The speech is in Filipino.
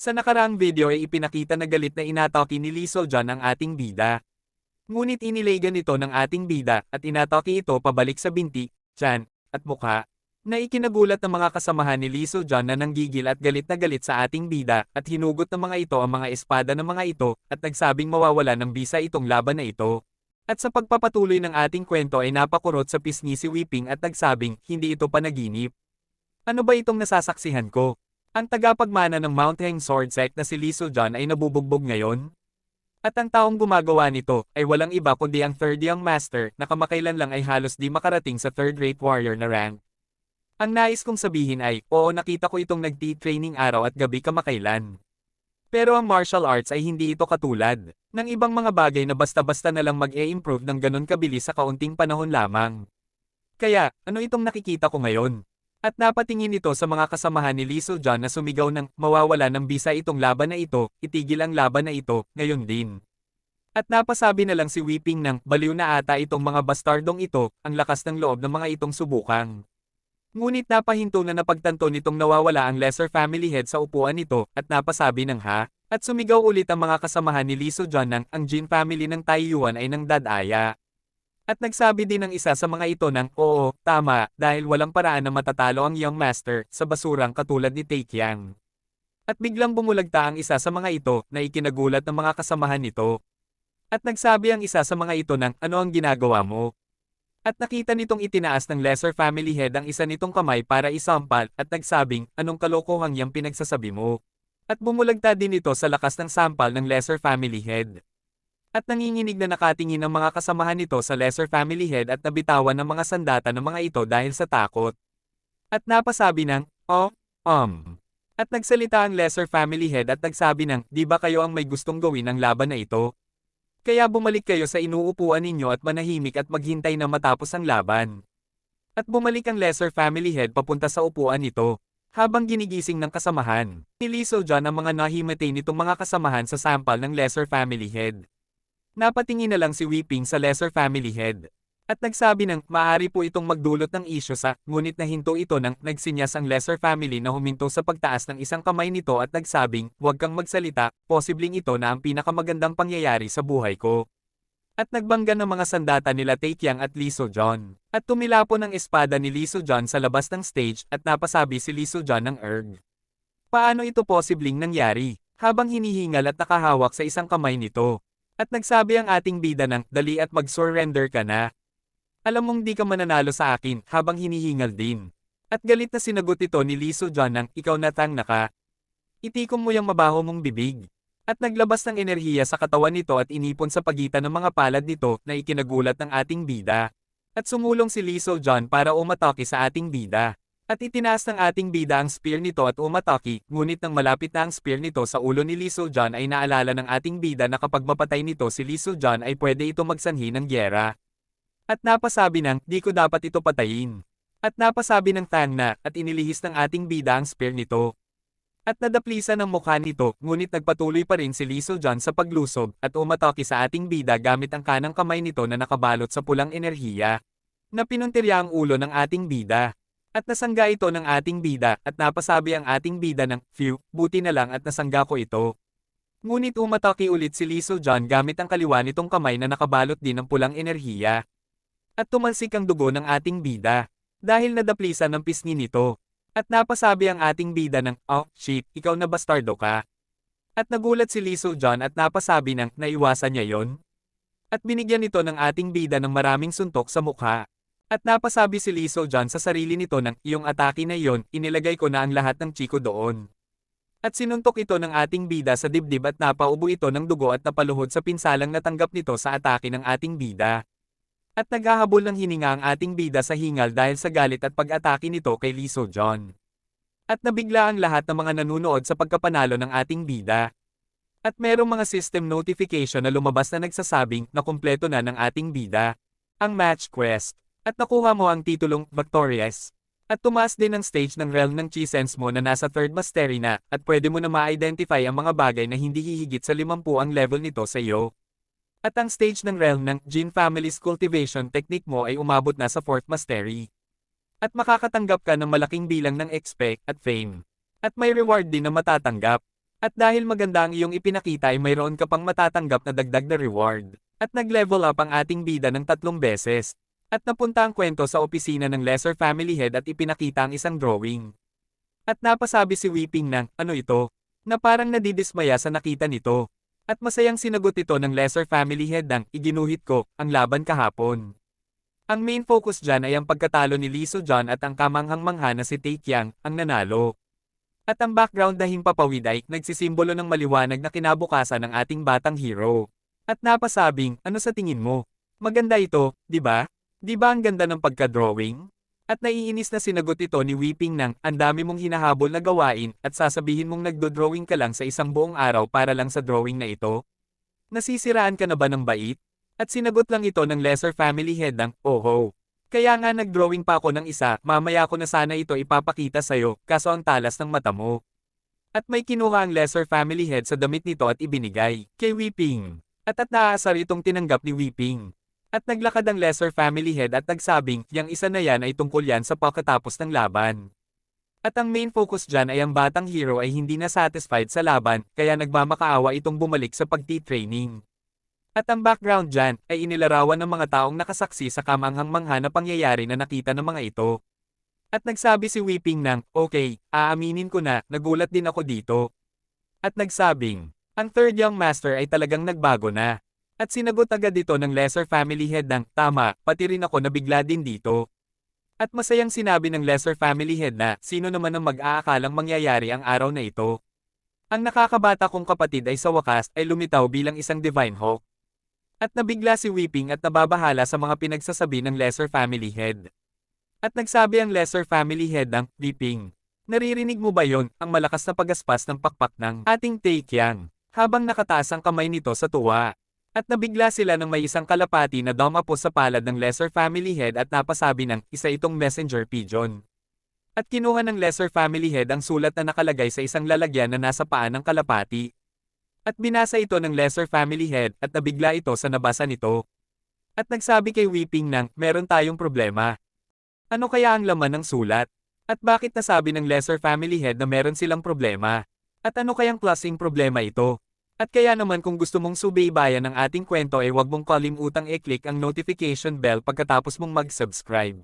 Sa nakaraang video ay ipinakita na galit na inatake ni Lee Seol-jan ang ating bida. Ngunit inilagan ito ng ating bida at inatake ito pabalik sa binti, tiyan, at mukha. Na ikinagulat ng mga kasamahan ni Lee Seol-jan na nanggigil at galit na galit sa ating bida at hinugot ng mga ito ang mga espada ng mga ito at nagsabing mawawala ng bisa itong laban na ito. At sa pagpapatuloy ng ating kwento ay napakurot sa pisngi si Weeping at nagsabing hindi ito panaginip. Ano ba itong nasasaksihan ko? Ang tagapagmana ng Mount Heng Sword Sect na si Lee Seol-jan ay nabubugbog ngayon? At ang taong gumagawa nito ay walang iba kundi ang Third Young Master na kamakailan lang ay halos di makarating sa third-rate warrior na rank. Ang nais kong sabihin ay, oo nakita ko itong nagti-training araw at gabi kamakailan. Pero ang martial arts ay hindi ito katulad ng ibang mga bagay na basta-basta na lang mag-e-improve ng ganon kabilis sa kaunting panahon lamang. Kaya, ano itong nakikita ko ngayon? At napatingin ito sa mga kasamahan ni Lee Seol-jan na sumigaw ng mawawala ng bisa itong laban na ito, itigil ang laban na ito, ngayon din. At napasabi na lang si Weeping ng baliw na ata itong mga bastardong ito, ang lakas ng loob ng mga itong subukang. Ngunit napahinto na napagtanto nitong nawawala ang Lesser Family Head sa upuan nito at napasabi ng ha, at sumigaw ulit ang mga kasamahan ni Lee Seol-jan ng ang Jin family ng Taiyuan ay nang dadaya. At nagsabi din ng isa sa mga ito ng, oo, tama, dahil walang paraan na matatalo ang Young Master sa basurang katulad ni Taekyang. At biglang bumulagta ang isa sa mga ito na ikinagulat ng mga kasamahan nito. At nagsabi ang isa sa mga ito ng, ano ang ginagawa mo? At nakita nitong itinaas ng Lesser Family Head ang isa nitong kamay para isampal at nagsabing, anong kalokohang yang pinagsasabi mo? At bumulagta din ito sa lakas ng sampal ng Lesser Family Head. At nanginginig na nakatingin ang mga kasamahan nito sa Lesser Family Head at nabitawan ng mga sandata ng mga ito dahil sa takot. At napasabi ng, oh, At nagsalita ang Lesser Family Head at nagsabi ng, di ba kayo ang may gustong gawin ang laban na ito? Kaya bumalik kayo sa inuupuan ninyo at manahimik at maghintay na matapos ang laban. At bumalik ang Lesser Family Head papunta sa upuan nito. Habang ginigising ng kasamahan, ni Lee Seol-jan ang mga nahimatay nitong mga kasamahan sa sampal ng Lesser Family Head. Napatingin na lang si Weeping sa Lesser Family Head. At nagsabi ng, maaari po itong magdulot ng isyo sa, ngunit nahinto ito ng nagsinyas ang Lesser Family na huminto sa pagtaas ng isang kamay nito at nagsabing, huwag kang magsalita, posibleng ito na ang pinakamagandang pangyayari sa buhay ko. At nagbangga ng mga sandata nila Taekyang at Lee Seol-jan. At tumilapo ng espada ni Lee Seol-jan sa labas ng stage at napasabi si Lee Seol-jan ng erg. Paano ito posibleng nangyari? Habang hinihingal at nakahawak sa isang kamay nito. At nagsabi ang ating bida ng, dali at mag-surrender ka na. Alam mong di ka mananalo sa akin, habang hinihingal din. At galit na sinagot ito ni Lee Seol-jan ng, ikaw natang naka. Itikom mo yung mabaho mong bibig. At naglabas ng enerhiya sa katawan nito at inipon sa pagitan ng mga palad nito na ikinagulat ng ating bida. At sumulong si Lee Seol-jan para umatake sa ating bida. At itinaas ng ating bida ang spear nito at umatake, ngunit nang malapit na ang spear nito sa ulo ni Lee Seol-jan ay naalala ng ating bida na kapag mapatay nito si Lee Seol-jan ay pwede ito magsanhi ng gyera. At napasabi ng, di ko dapat ito patayin. At napasabi ng Tang na, at inilihis ng ating bida ang spear nito. At nadaplisa ng mukha nito, ngunit nagpatuloy pa rin si Lee Seol-jan sa paglusob at umatake sa ating bida gamit ang kanang kamay nito na nakabalot sa pulang enerhiya. Na pinuntirya ang ulo ng ating bida. At nasangga ito ng ating bida at napasabi ang ating bida ng, phew, buti na lang at nasangga ko ito. Ngunit umatake ulit si Lee Seol-jan gamit ang kaliwa nitong kamay na nakabalot din ng pulang enerhiya. At tumalsik ang dugo ng ating bida. Dahil nadaplisa ng pisngi nito. At napasabi ang ating bida ng, oh, shit, ikaw na bastardo ka. At nagulat si Lee Seol-jan at napasabi ng, naiwasan niya yon. At binigyan ito ng ating bida ng maraming suntok sa mukha. At napasabi si Lee Seol-jan sa sarili nito ng, iyong atake na iyon, inilagay ko na ang lahat ng chiko doon. At sinuntok ito ng ating bida sa dibdib at napaubo ito ng dugo at napaluhod sa pinsalang natanggap nito sa atake ng ating bida. At naghahabol ng hininga ang ating bida sa hingal dahil sa galit at pag-atake nito kay Lee Seol-jan. At nabigla ang lahat ng mga nanunood sa pagkapanalo ng ating bida. At merong mga system notification na lumabas na nagsasabing na kumpleto na ng ating bida. Ang match quest. At nakuha mo ang titulong Victorious. At tumaas din ang stage ng realm ng Chi-Sense mo na nasa 3rd Mastery na, at pwede mo na ma-identify ang mga bagay na hindi hihigit sa 50 ang level nito sa iyo. At ang stage ng realm ng Jin Family's Cultivation Technique mo ay umabot na sa 4th Mastery. At makakatanggap ka ng malaking bilang ng XP at fame. At may reward din na matatanggap. At dahil maganda ang iyong ipinakita ay mayroon ka pang matatanggap na dagdag na reward. At nag-level up ang ating bida ng 3 beses. At napunta ang kwento sa opisina ng lesser family head at ipinakita ang isang drawing. At napasabi si Weeping ng, ano ito? Na parang nadidismaya sa nakita nito. At masayang sinagot ito ng lesser family head ng, iginuhit ko, ang laban kahapon. Ang main focus dyan ay ang pagkatalo ni Lee Seo-jeon at ang kamanghang-mangha na si Tae Kyang, ang nanalo. At ang background na himpapawid ay nagsisimbolo ng maliwanag na kinabukasan ng ating batang hero. At napasabing, ano sa tingin mo? Maganda ito, di ba? Di ba ang ganda ng pagka-drawing? At naiinis na sinagot ito ni Weeping ng, ang dami mong hinahabol na gawain at sasabihin mong nagdo-drawing ka lang sa isang buong araw para lang sa drawing na ito? Nasisiraan ka na ba ng bait? At sinagot lang ito ng lesser family head ng, oh. Kaya nga nag-drawing pa ako ng isa, mamaya ko na sana ito ipapakita sa'yo, kaso ang talas ng mata mo. At may kinuha ang lesser family head sa damit nito at ibinigay kay Weeping. At naaasar itong tinanggap ni Weeping. At naglakad ang lesser family head at nagsabing, yang isa na yan ay tungkol yan sa pagkatapos ng laban. At ang main focus dyan ay ang batang hero ay hindi na satisfied sa laban, kaya nagmamakaawa itong bumalik sa pagti-training. At ang background dyan ay inilarawan ng mga taong nakasaksi sa kamanghang-mangha na pangyayari na nakita ng mga ito. At nagsabi si Weeping ng, okay, aaminin ko na, nagulat din ako dito. At nagsabing, ang third young master ay talagang nagbago na. At sinagot agad ito ng lesser family head ng, tama, pati rin ako nabigla din dito. At masayang sinabi ng lesser family head na, sino naman ang mag-aakalang mangyayari ang araw na ito. Ang nakakabata kong kapatid ay sa wakas ay lumitaw bilang isang divine hawk. At nabigla si Weeping at nababahala sa mga pinagsasabi ng lesser family head. At nagsabi ang lesser family head ng, Weeping, naririnig mo ba yon, ang malakas na pagaspas ng pakpak ng ating Tae Kyang, habang nakataas ang kamay nito sa tuwa. At nabigla sila nang may isang kalapati na dumapos sa palad ng lesser family head at napasabi ng, isa itong messenger pigeon. At kinuha ng lesser family head ang sulat na nakalagay sa isang lalagyan na nasa paa ng kalapati. At binasa ito ng lesser family head at nabigla ito sa nabasa nito. At nagsabi kay Weeping ng, meron tayong problema. Ano kaya ang laman ng sulat? At bakit nasabi ng lesser family head na meron silang problema? At ano kayang klaseng problema ito? At kaya naman kung gusto mong subaybayan ng ating kwento ay huwag mong kalimutang i-click ang notification bell pagkatapos mong mag-subscribe.